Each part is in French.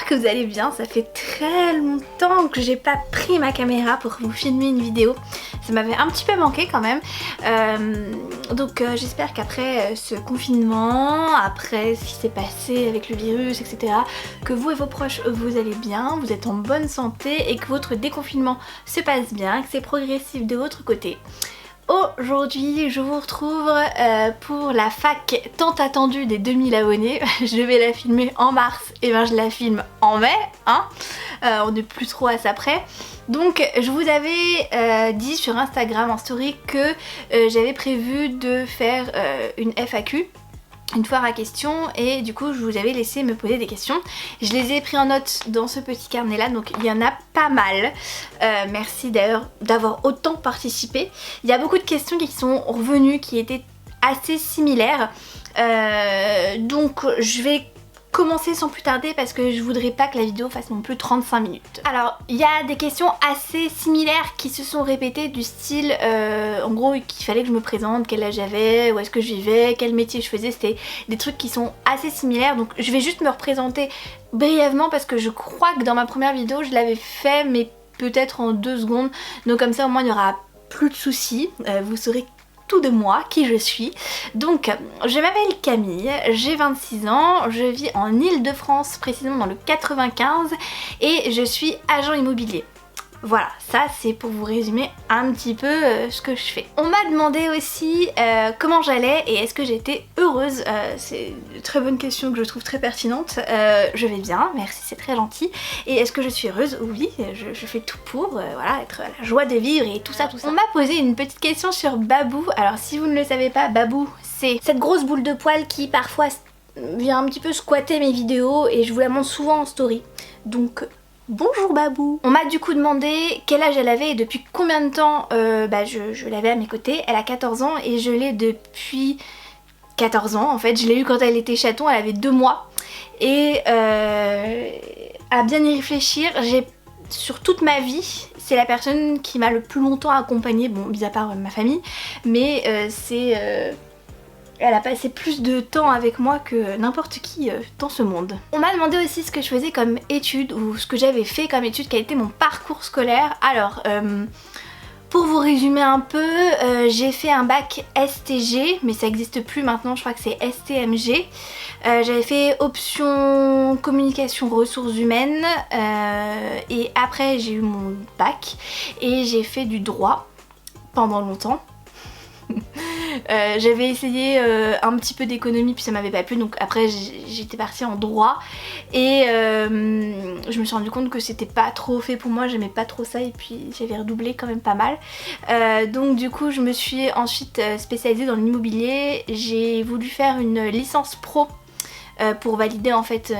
que vous allez bien. Ça fait très longtemps que j'ai pas pris ma caméra pour vous filmer une vidéo. Ça m'avait un petit peu manqué quand même. Donc j'espère qu'après ce confinement, après ce qui s'est passé avec le virus, etc., que vous et vos proches vous allez bien, vous êtes en bonne santé et que votre déconfinement se passe bien, que c'est progressif de votre côté. Aujourd'hui je vous retrouve pour la fac tant attendue des 2000 abonnés. Je devais la filmer en mars et ben je la filme en mai, hein. On n'est plus trop à ça près. Donc je vous avais dit sur Instagram en story que j'avais prévu de faire une FAQ, une foire à questions, et du coup je vous avais laissé me poser des questions. Je les ai pris en note dans ce petit carnet là, donc il y en a pas mal. Merci d'ailleurs d'avoir autant participé. Il y a beaucoup de questions qui sont revenues, qui étaient assez similaires. Donc je vais commencer sans plus tarder parce que je voudrais pas que la vidéo fasse non plus 35 minutes. Alors il y a des questions assez similaires qui se sont répétées, du style en gros qu'il fallait que je me présente, quel âge j'avais, où est-ce que je vivais, quel métier je faisais. C'était des trucs qui sont assez similaires, donc je vais juste me représenter brièvement parce que je crois que dans ma première vidéo je l'avais fait, mais peut-être en 2 secondes, donc comme ça au moins il n'y aura plus de soucis, vous saurez tout de moi, qui je suis. Donc je m'appelle Camille, j'ai 26 ans, je vis en Île-de-France, précisément dans le 95, et je suis agent immobilier. Voilà, ça c'est pour vous résumer un petit peu ce que je fais. On m'a demandé aussi comment j'allais et est-ce que j'étais heureuse. C'est une très bonne question que je trouve très pertinente. Je vais bien, merci, c'est très gentil. Et est-ce que je suis heureuse? Oui, je fais tout pour voilà, être à la joie de vivre et tout ça, tout ça. On m'a posé une petite question sur Babou. Alors si vous ne le savez pas, Babou c'est cette grosse boule de poils qui parfois vient un petit peu squatter mes vidéos et je vous la montre souvent en story. Donc bonjour Babou. On m'a du coup demandé quel âge elle avait et depuis combien de temps je l'avais à mes côtés. Elle a 14 ans et je l'ai depuis 14 ans en fait. Je l'ai eu quand elle était chaton, elle avait 2 mois. Et à bien y réfléchir, sur toute ma vie, c'est la personne qui m'a le plus longtemps accompagnée, bon mis à part ma famille, mais elle a passé plus de temps avec moi que n'importe qui dans ce monde. On m'a demandé aussi ce que je faisais comme études ou ce que j'avais fait comme études, quel était mon parcours scolaire. Alors, pour vous résumer un peu, j'ai fait un bac STG, mais ça n'existe plus maintenant, je crois que c'est STMG. J'avais fait option communication ressources humaines et après j'ai eu mon bac et j'ai fait du droit pendant longtemps. J'avais essayé un petit peu d'économie puis ça m'avait pas plu, donc après j'étais partie en droit et je me suis rendu compte que c'était pas trop fait pour moi, j'aimais pas trop ça et puis j'avais redoublé quand même pas mal. Donc du coup je me suis ensuite spécialisée dans l'immobilier. J'ai voulu faire une licence pro pour valider en fait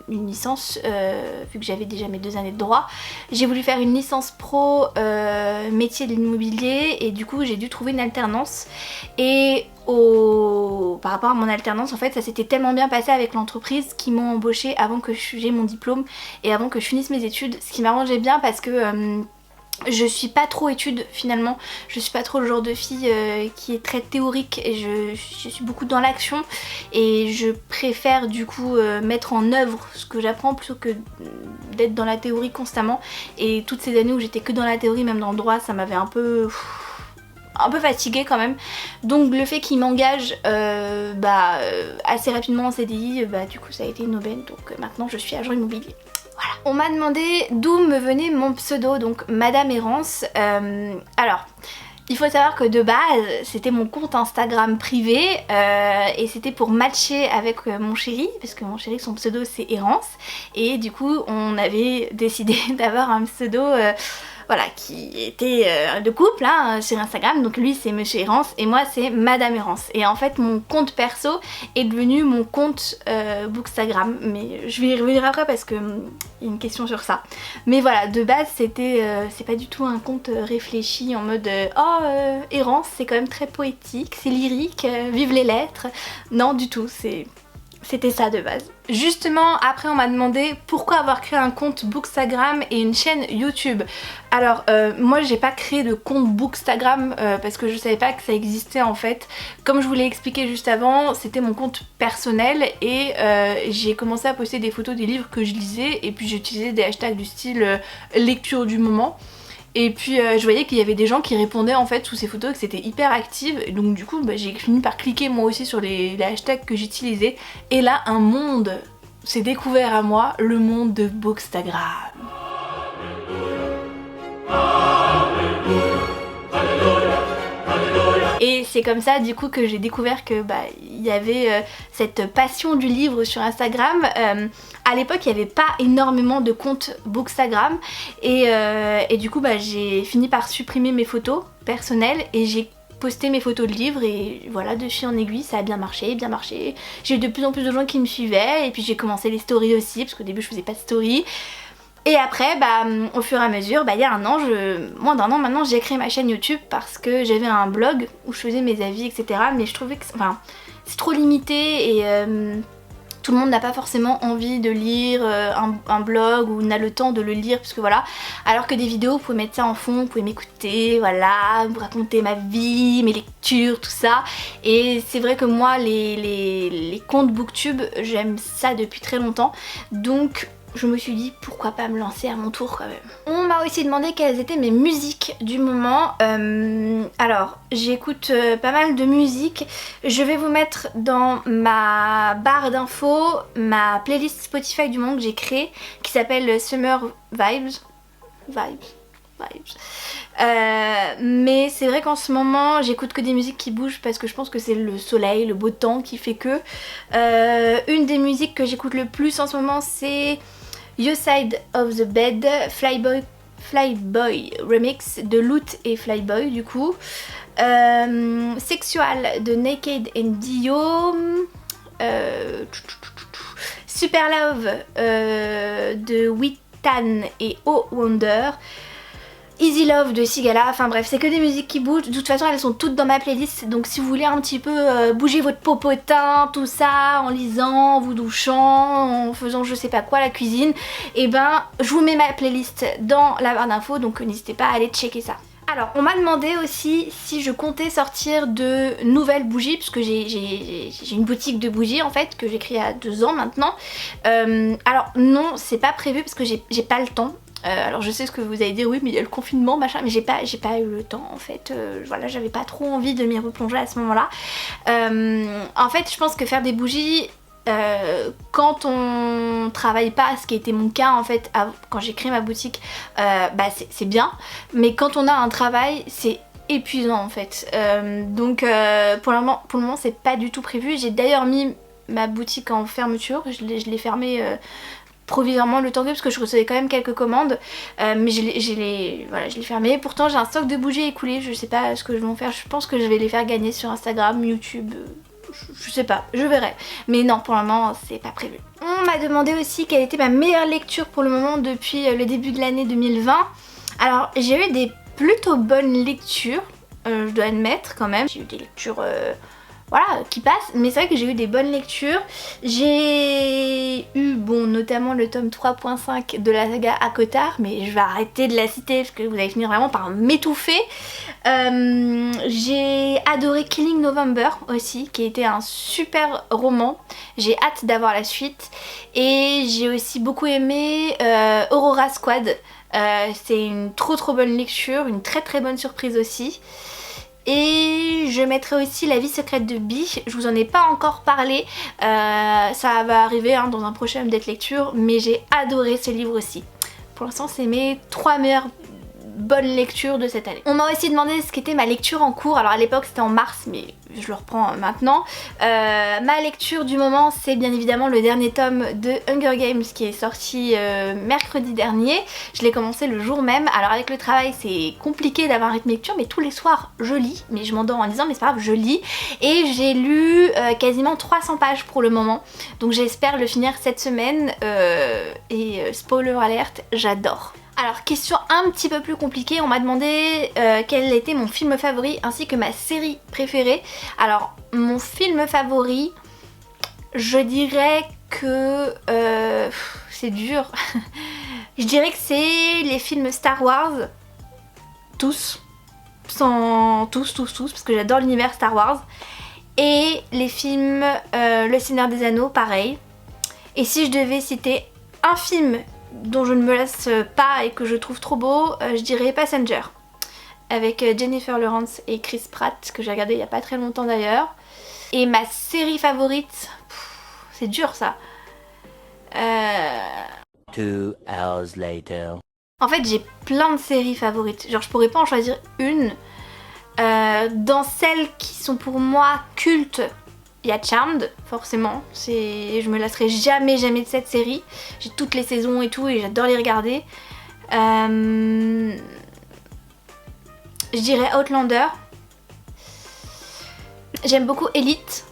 une licence, vu que j'avais déjà mes 2 années de droit. J'ai voulu faire une licence pro métier de l'immobilier et du coup j'ai dû trouver une alternance. Et par rapport à mon alternance, en fait ça s'était tellement bien passé avec l'entreprise qu'ils m'ont embauchée avant que j'ai mon diplôme et avant que je finisse mes études, ce qui m'arrangeait bien parce que je suis pas trop étude finalement, je suis pas trop le genre de fille qui est très théorique et je suis beaucoup dans l'action et je préfère du coup mettre en œuvre ce que j'apprends plutôt que d'être dans la théorie constamment. Et toutes ces années où j'étais que dans la théorie, même dans le droit, ça m'avait un peu fatiguée quand même. Donc le fait qu'il m'engage assez rapidement en CDI, du coup ça a été une aubaine, donc maintenant je suis agent immobilier. Voilà. On m'a demandé d'où me venait mon pseudo, donc Madame Errance. Alors, il faut savoir que de base, c'était mon compte Instagram privé et c'était pour matcher avec mon chéri, parce que mon chéri, son pseudo c'est Errance. Et du coup, on avait décidé d'avoir un pseudo voilà, qui était de couple hein, sur Instagram. Donc lui c'est Monsieur Errance et moi c'est Madame Errance. Et en fait mon compte perso est devenu mon compte Bookstagram, mais je vais y revenir après parce que y a une question sur ça. Mais voilà, de base c'était c'est pas du tout un compte réfléchi en mode Errance c'est quand même très poétique, c'est lyrique, vive les lettres. Non du tout, c'est c'était ça de base. Justement, après on m'a demandé pourquoi avoir créé un compte Bookstagram et une chaîne YouTube. Alors moi j'ai pas créé de compte Bookstagram parce que je savais pas que ça existait en fait. Comme je vous l'ai expliqué juste avant, c'était mon compte personnel et j'ai commencé à poster des photos des livres que je lisais et puis j'utilisais des hashtags du style lecture du moment. Et puis je voyais qu'il y avait des gens qui répondaient en fait sous ces photos, que c'était hyper active. Et donc du coup j'ai fini par cliquer moi aussi sur les hashtags que j'utilisais. Et là un monde s'est découvert à moi, le monde de Bookstagram. Et c'est comme ça du coup que j'ai découvert que il y avait cette passion du livre sur Instagram. À l'époque il n'y avait pas énormément de comptes Bookstagram et du coup j'ai fini par supprimer mes photos personnelles et j'ai posté mes photos de livres et voilà, de fil en aiguille ça a bien marché, J'ai eu de plus en plus de gens qui me suivaient et puis j'ai commencé les stories aussi parce qu'au début je faisais pas de story. Et après, au fur et à mesure, il y a un an, moins d'un an maintenant, j'ai créé ma chaîne YouTube parce que j'avais un blog où je faisais mes avis, etc. Mais je trouvais que c'est trop limité et tout le monde n'a pas forcément envie de lire un blog ou n'a le temps de le lire parce que voilà. Alors que des vidéos, vous pouvez mettre ça en fond, vous pouvez m'écouter, voilà, vous raconter ma vie, mes lectures, tout ça. Et c'est vrai que moi, les comptes Booktube, j'aime ça depuis très longtemps. Donc je me suis dit pourquoi pas me lancer à mon tour quand même. On m'a aussi demandé quelles étaient mes musiques du moment. Alors j'écoute pas mal de musique. Je vais vous mettre dans ma barre d'infos ma playlist Spotify du moment que j'ai créée qui s'appelle Summer Vibes. Mais c'est vrai qu'en ce moment j'écoute que des musiques qui bougent parce que je pense que c'est le soleil, le beau temps qui fait que. Une des musiques que j'écoute le plus en ce moment c'est Your Side of the Bed, Flyboy remix de Loot et Flyboy du coup. Sexual de Naked and Dio. Super Love de Witan et Oh Wonder. Easy Love de Sigala, enfin bref, c'est que des musiques qui bougent. De toute façon elles sont toutes dans ma playlist, donc si vous voulez un petit peu bouger votre popotin, tout ça, en lisant, en vous douchant, en faisant je sais pas quoi, la cuisine, et je vous mets ma playlist dans la barre d'infos, donc n'hésitez pas à aller checker ça. Alors on m'a demandé aussi si je comptais sortir de nouvelles bougies, puisque j'ai une boutique de bougies en fait que j'ai créée il y a 2 ans maintenant. Alors non, c'est pas prévu parce que j'ai pas le temps. Alors je sais ce que vous allez dire, oui mais il y a le confinement machin, mais j'ai pas eu le temps en fait, voilà, j'avais pas trop envie de m'y replonger à ce moment là. En fait je pense que faire des bougies quand on travaille pas, ce qui était mon cas en fait quand j'ai créé ma boutique, c'est bien, mais quand on a un travail c'est épuisant en fait. Donc pour le moment c'est pas du tout prévu. J'ai d'ailleurs mis ma boutique en fermeture, je l'ai fermée provisoirement le temps que parce que je recevais quand même quelques commandes, mais je l'ai fermé. Pourtant j'ai un stock de bougies écoulées, je sais pas ce que je vais en faire, je pense que je vais les faire gagner sur Instagram, YouTube, je sais pas, je verrai. Mais non, pour le moment c'est pas prévu. On m'a demandé aussi quelle était ma meilleure lecture pour le moment depuis le début de l'année 2020. Alors j'ai eu des plutôt bonnes lectures, je dois admettre quand même. J'ai eu des lectures voilà, qui passent, mais c'est vrai que j'ai eu des bonnes lectures. J'ai eu notamment le tome 3.5 de la saga ACOTAR, mais je vais arrêter de la citer parce que vous allez finir vraiment par m'étouffer. J'ai adoré Killing November aussi, qui était un super roman. J'ai hâte d'avoir la suite. Et j'ai aussi beaucoup aimé Aurora Squad. C'est une trop bonne lecture, une très bonne surprise aussi. Et je mettrai aussi La vie secrète de Bee. Je vous en ai pas encore parlé, ça va arriver dans un prochain update lecture, mais j'ai adoré ce livre aussi. Pour l'instant c'est mes 3 meilleures bonnes lectures de cette année. On m'a aussi demandé ce qu'était ma lecture en cours. Alors à l'époque c'était en mars, mais je le reprends maintenant. Ma lecture du moment c'est bien évidemment le dernier tome de Hunger Games qui est sorti mercredi dernier. Je l'ai commencé le jour même. Alors avec le travail c'est compliqué d'avoir un rythme lecture, mais tous les soirs je lis, mais je m'endors en lisant, mais c'est pas grave, je lis. Et j'ai lu quasiment 300 pages pour le moment, donc j'espère le finir cette semaine. Et spoiler alert, j'adore. Alors question un petit peu plus compliquée, on m'a demandé quel était mon film favori ainsi que ma série préférée. Alors mon film favori, Je dirais que... c'est dur. Je dirais que c'est les films Star Wars. Tous. Tous, parce que j'adore l'univers Star Wars. Et les films Le Seigneur des Anneaux, pareil. Et si je devais citer un film dont je ne me lasse pas et que je trouve trop beau, je dirais Passenger. Avec Jennifer Lawrence et Chris Pratt, que j'ai regardé il n'y a pas très longtemps d'ailleurs. Et ma série favorite, c'est dur ça. 2 hours later. En fait, j'ai plein de séries favorites. Genre, je pourrais pas en choisir une. Dans celles qui sont pour moi cultes, il y a Charmed, forcément. Je me lasserai jamais de cette série. J'ai toutes les saisons et tout et j'adore les regarder. Je dirais Outlander. J'aime beaucoup Elite,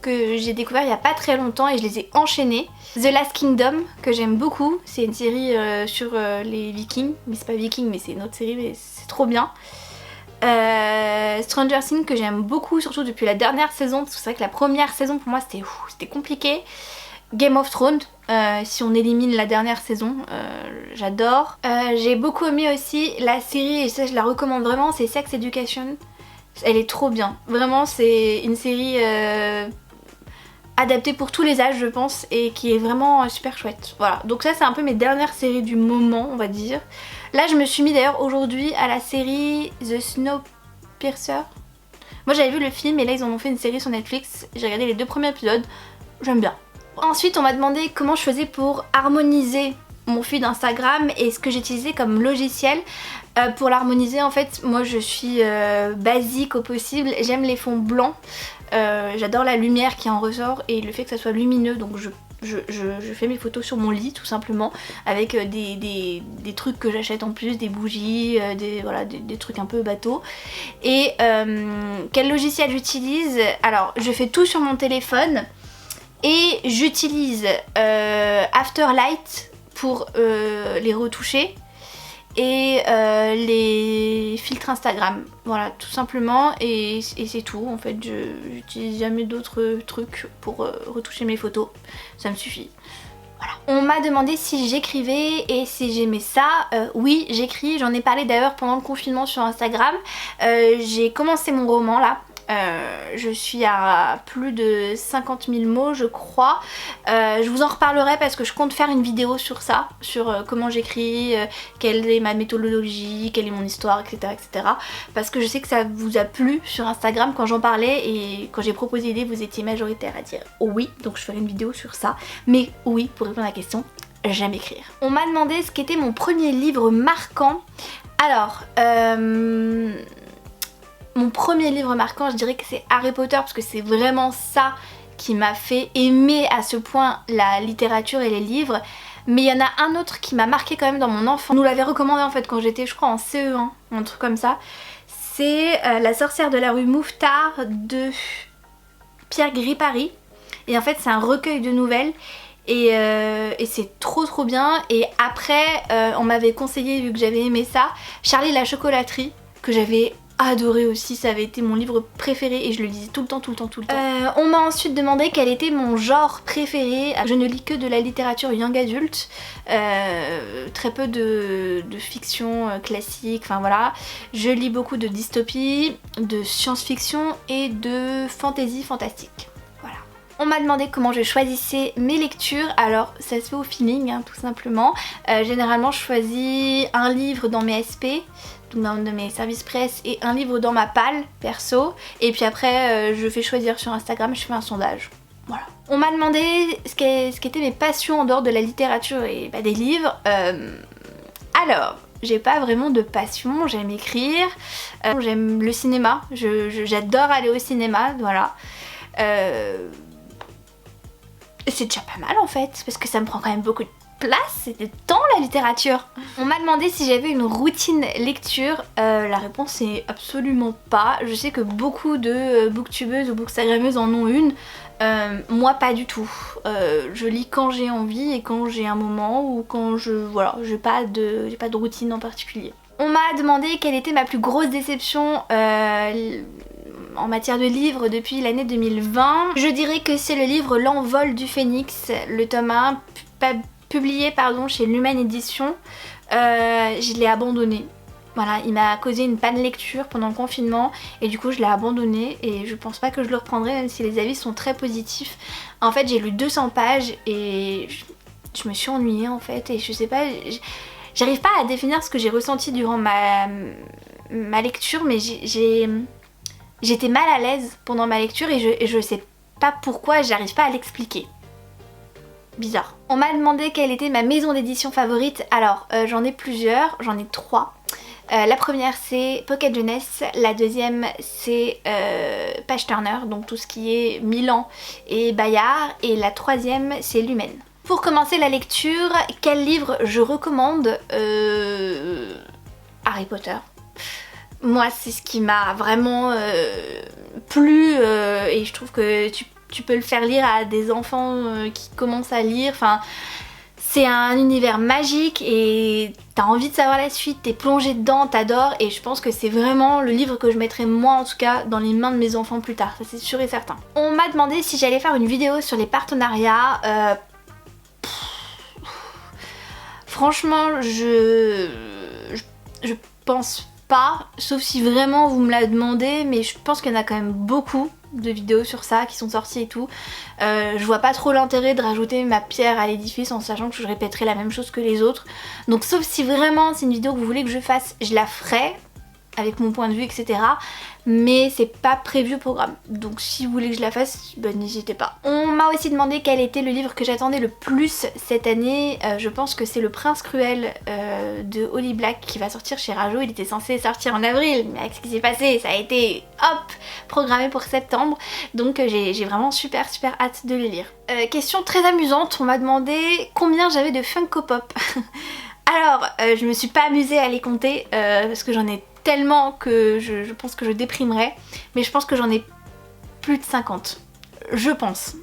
que j'ai découvert il y a pas très longtemps et je les ai enchaînés. The Last Kingdom, que j'aime beaucoup. C'est une série sur les Vikings. Mais c'est pas Vikings, mais c'est une autre série, mais c'est trop bien. Stranger Things, que j'aime beaucoup, surtout depuis la dernière saison, parce que c'est vrai que la première saison pour moi c'était compliqué. Game of Thrones, si on élimine la dernière saison, j'adore. J'ai beaucoup aimé aussi la série, et ça je la recommande vraiment, c'est Sex Education. Elle est trop bien, vraiment c'est une série adaptée pour tous les âges je pense, et qui est vraiment super chouette. Voilà, donc ça c'est un peu mes dernières séries du moment on va dire. Là je me suis mis d'ailleurs aujourd'hui à la série The Snowpiercer. Moi j'avais vu le film et là ils en ont fait une série sur Netflix, j'ai regardé les 2 premiers épisodes, j'aime bien. Ensuite on m'a demandé comment je faisais pour harmoniser mon feed Instagram et ce que j'utilisais comme logiciel. Pour l'harmoniser en fait moi je suis basique au possible, j'aime les fonds blancs, j'adore la lumière qui en ressort et le fait que ça soit lumineux, donc je fais mes photos sur mon lit tout simplement avec des trucs que j'achète en plus, des bougies, des trucs un peu bateau. Et quel logiciel j'utilise? Alors je fais tout sur mon téléphone et j'utilise Afterlight pour les retoucher et les filtres Instagram, voilà tout simplement, et c'est tout en fait. J'utilise jamais d'autres trucs pour retoucher mes photos, ça me suffit. Voilà. On m'a demandé si j'écrivais et si j'aimais ça. Oui, j'écris, j'en ai parlé d'ailleurs pendant le confinement sur Instagram. J'ai commencé mon roman là. Je suis à plus de 50 000 mots je crois. Je vous en reparlerai parce que je compte faire une vidéo sur ça, sur comment j'écris, quelle est ma méthodologie, quelle est mon histoire, etc., etc. Parce que je sais que ça vous a plu sur Instagram quand j'en parlais et quand j'ai proposé l'idée vous étiez majoritaire à dire oui, donc je ferai une vidéo sur ça. Mais oui, pour répondre à la question, j'aime écrire. On m'a demandé ce qu'était mon premier livre marquant. Alors, mon premier livre marquant, je dirais que c'est Harry Potter parce que c'est vraiment ça qui m'a fait aimer à ce point la littérature et les livres. Mais il y en a un autre qui m'a marqué quand même dans mon enfance. On nous l'avait recommandé en fait quand j'étais je crois en CE1, un truc comme ça. C'est La sorcière de la rue Mouffetard de Pierre Gripari. Et en fait c'est un recueil de nouvelles. Et c'est trop bien. Et après on m'avait conseillé, vu que j'avais aimé ça, Charlie la chocolaterie, que j'avais adoré aussi, ça avait été mon livre préféré et je le lisais tout le temps. On m'a ensuite demandé quel était mon genre préféré. Je ne lis que de la littérature young adulte, très peu de fiction classique, enfin voilà. Je lis beaucoup de dystopie, de science-fiction et de fantasy fantastique. Voilà. On m'a demandé comment je choisissais mes lectures. Alors ça se fait au feeling hein, tout simplement. Généralement je choisis un livre dans mes SP, dans de mes services presse, et un livre dans ma palle perso, et puis après je fais choisir sur Instagram, je fais un sondage. Voilà. On m'a demandé ce qu'étaient mes passions en dehors de la littérature et des livres. Alors, j'ai pas vraiment de passion, j'aime écrire, j'aime le cinéma, j'adore aller au cinéma, voilà. C'est déjà pas mal en fait, parce que ça me prend quand même beaucoup de place et de temps la littérature. On m'a demandé si j'avais une routine lecture. La réponse est absolument pas. Je sais que beaucoup de booktubeuses ou bookstagrammeuses en ont une. Moi pas du tout. Je lis quand j'ai envie et quand j'ai un moment, ou quand j'ai pas de routine en particulier. On m'a demandé quelle était ma plus grosse déception en matière de livres depuis l'année 2020. Je dirais que c'est le livre L'envol du phénix, le tome 1, publié chez Lumen Édition. Je l'ai abandonné. Voilà, il m'a causé une panne lecture pendant le confinement et du coup je l'ai abandonné et je pense pas que je le reprendrai même si les avis sont très positifs. En fait j'ai lu 200 pages et je me suis ennuyée en fait et je sais pas, j'arrive pas à définir ce que j'ai ressenti durant ma lecture mais j'étais mal à l'aise pendant ma lecture et je sais pas pourquoi, j'arrive pas à l'expliquer. Bizarre. On m'a demandé quelle était ma maison d'édition favorite. Alors j'en ai plusieurs, j'en ai 3. La première c'est Pocket Jeunesse, la deuxième c'est Page Turner, donc tout ce qui est Milan et Bayard, et la troisième c'est Lumen. Pour commencer la lecture, quel livre je recommande Harry Potter. Moi c'est ce qui m'a vraiment plu et je trouve que tu peux le faire lire à des enfants qui commencent à lire, enfin c'est un univers magique et t'as envie de savoir la suite, t'es plongé dedans, t'adores et je pense que c'est vraiment le livre que je mettrai moi en tout cas dans les mains de mes enfants plus tard, ça c'est sûr et certain. On m'a demandé si j'allais faire une vidéo sur les partenariats. Franchement je pense pas, sauf si vraiment vous me la demandez, mais je pense qu'il y en a quand même beaucoup de vidéos sur ça qui sont sorties et tout. Je vois pas trop l'intérêt de rajouter ma pierre à l'édifice en sachant que je répéterai la même chose que les autres. Donc sauf si vraiment c'est une vidéo que vous voulez que je fasse, je la ferai avec mon point de vue etc. Mais c'est pas prévu au programme. Donc si vous voulez que je la fasse, n'hésitez pas. On m'a aussi demandé quel était le livre que j'attendais le plus cette année. Je pense que c'est Le Prince Cruel de Holly Black qui va sortir chez Rajo. Il était censé sortir en avril, mais avec ce qui s'est passé, ça a été hop programmé pour septembre. Donc j'ai vraiment super hâte de le lire. Question très amusante, on m'a demandé combien j'avais de Funko Pop. Alors je me suis pas amusée à les compter parce que j'en ai tellement que je pense que je déprimerais, mais je pense que j'en ai plus de 50, je pense,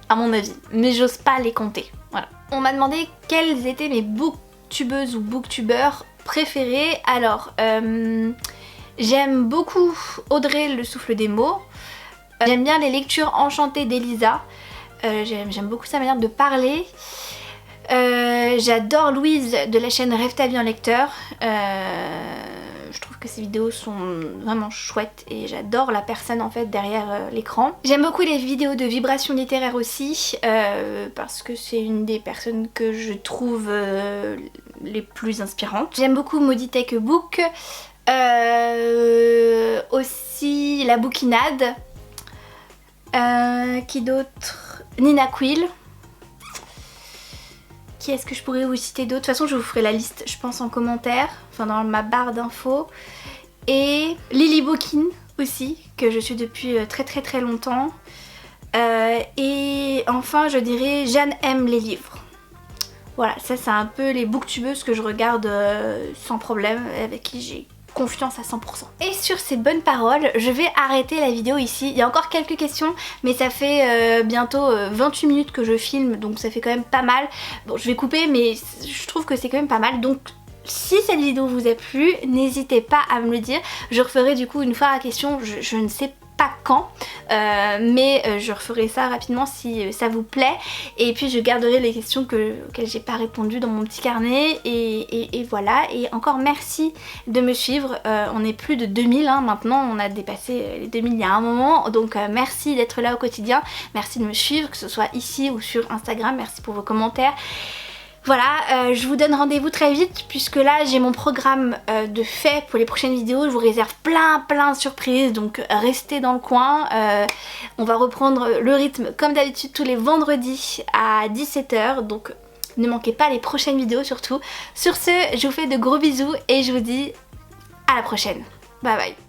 à mon avis, mais j'ose pas les compter, voilà. On m'a demandé quelles étaient mes booktubeuses ou booktubeurs préférés. Alors j'aime beaucoup Audrey le souffle des mots, j'aime bien les lectures enchantées d'Elisa, j'aime beaucoup sa manière de parler. J'adore Louise de la chaîne Rêve ta vie en lecteur. Je trouve que ses vidéos sont vraiment chouettes et j'adore la personne en fait derrière l'écran. J'aime beaucoup les vidéos de Vibration littéraire aussi parce que c'est une des personnes que je trouve les plus inspirantes. J'aime beaucoup Maudit Tech Book, aussi La Bouquinade, qui d'autre, Nina Quill. Qui est-ce que je pourrais vous citer d'autres? De toute façon je vous ferai la liste je pense en commentaire, enfin dans ma barre d'infos. Et Lily Bokin aussi, que je suis depuis très longtemps. Et enfin je dirais Jeanne aime les livres. Voilà, ça c'est un peu les booktubeuses que je regarde sans problème, avec qui j'ai confiance à 100%. Et sur ces bonnes paroles, je vais arrêter la vidéo ici. Il y a encore quelques questions, mais ça fait bientôt 28 minutes que je filme, donc ça fait quand même pas mal. Bon, je vais couper, mais je trouve que c'est quand même pas mal. Donc si cette vidéo vous a plu, n'hésitez pas à me le dire. Je referai du coup une fois à question, je ne sais pas quand, mais je referai ça rapidement si ça vous plaît. Et puis je garderai les questions auxquelles j'ai pas répondu dans mon petit carnet. Et voilà. Et encore merci de me suivre. On est plus de 2000 hein, maintenant. On a dépassé les 2000 il y a un moment. Donc merci d'être là au quotidien. Merci de me suivre, que ce soit ici ou sur Instagram. Merci pour vos commentaires. Voilà, je vous donne rendez-vous très vite puisque là j'ai mon programme de fait pour les prochaines vidéos. Je vous réserve plein de surprises, donc restez dans le coin. On va reprendre le rythme comme d'habitude tous les vendredis à 17 h, donc ne manquez pas les prochaines vidéos surtout. Sur ce, je vous fais de gros bisous et je vous dis à la prochaine. Bye bye.